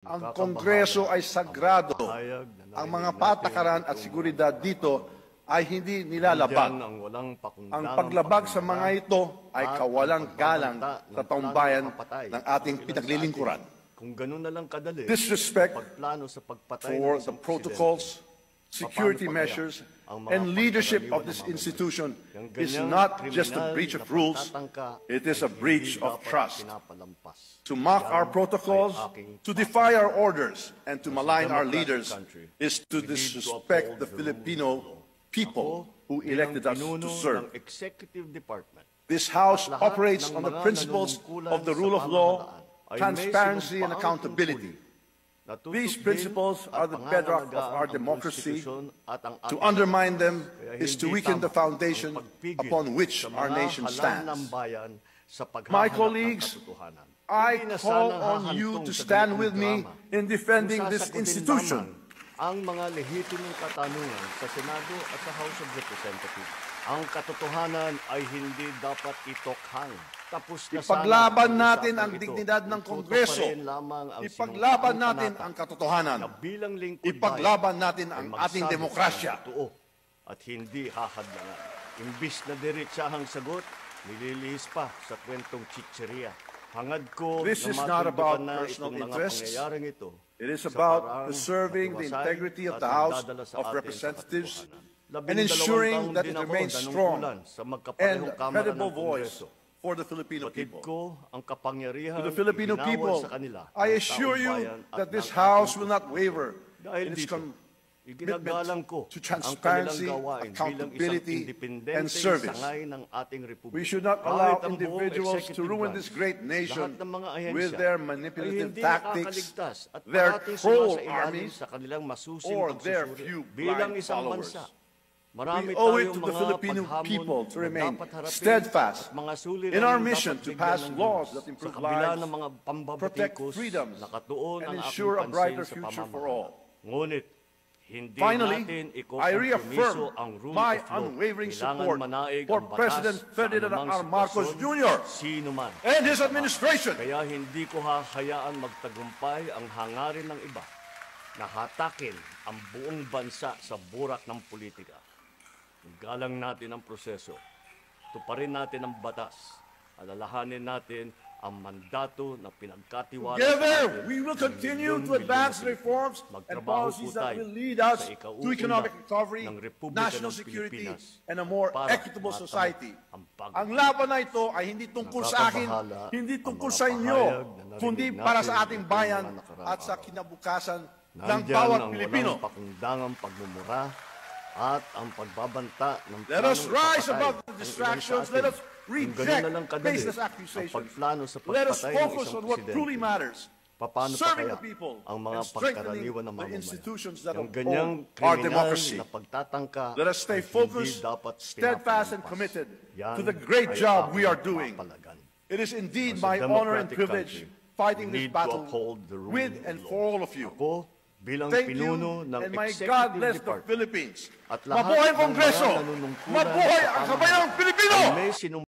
Ang Kongreso ay sagrado. Ang mga patakaran at seguridad dito ay hindi nilalabag. Ang paglabag sa mga ito ay kawalang galang sa taumbayan ng ating pinaglilingkuran. Disrespect for the protocols, security measures, and leadership of this institution is not just a breach of rules, it is a breach of trust. To mock our protocols, to defy our orders, and to malign our leaders is to disrespect the Filipino people who elected us to serve. This House operates on the principles of the rule of law, transparency, and accountability. These principles are the bedrock of our democracy. To undermine them is to weaken the foundation upon which our nation stands. My colleagues, I call on you to stand with me in defending this institution. Ang mga lehitimong katanungan sa Senado at sa House of Representatives. Ang katotohanan ay hindi dapat itokhang. Tapos na ipaglaban natin ang dignidad ng Kongreso. Ipaglaban natin ang katotohanan. Ipaglaban natin ang ating demokrasya. At hindi hahadlangan. Imbis na diretsahang sagot, nililihis pa sa kwentong chicheria. Hangad ko this is not about personal interests. It is about preserving the integrity of the House of Representatives and ensuring that it remains strong and a credible voice for the Filipino people. To the Filipino people, I assure you that this House will not waver in its commitment to transparency, accountability, and service. We should not allow individuals to ruin this great nation with their manipulative tactics, their troll armies, or their few blind followers. We owe it to the Filipino people to remain steadfast in our mission to pass laws that improve lives, protect freedoms, and ensure a brighter future for all. Finally, I reaffirm my unwavering support for President Ferdinand R. Marcos Jr. and his administration. Kaya hindi ko hahayaan magtagumpay ang hangarin ng iba na hatakin ang buong bansa sa burak ng politika. Galang natin ang proseso. Tuparin natin ang batas. Alalahanin natin ang mandato na pinagkatiwala. Together, we will continue to advance reforms and policies that will lead us to economic recovery, national security, and a more equitable society. Ang laban na ito ay hindi tungkol sa akin, hindi tungkol sa inyo, kundi para sa ating bayan at sa kinabukasan ng bawat Pilipino. At ang pagbabanta ng let us rise above the distractions. Let us reject baseless accusations. Let us focus on what truly matters. Serving the people and strengthening the institutions that uphold our democracy. Let us stay focused, steadfast, and committed to the great job we are doing. It is indeed my honor and privilege fighting this battle with and for all of you. Thank you, and may God bless the Philippines. Mabuhay ang Kongreso! Mabuhay ang kabayang Pilipino!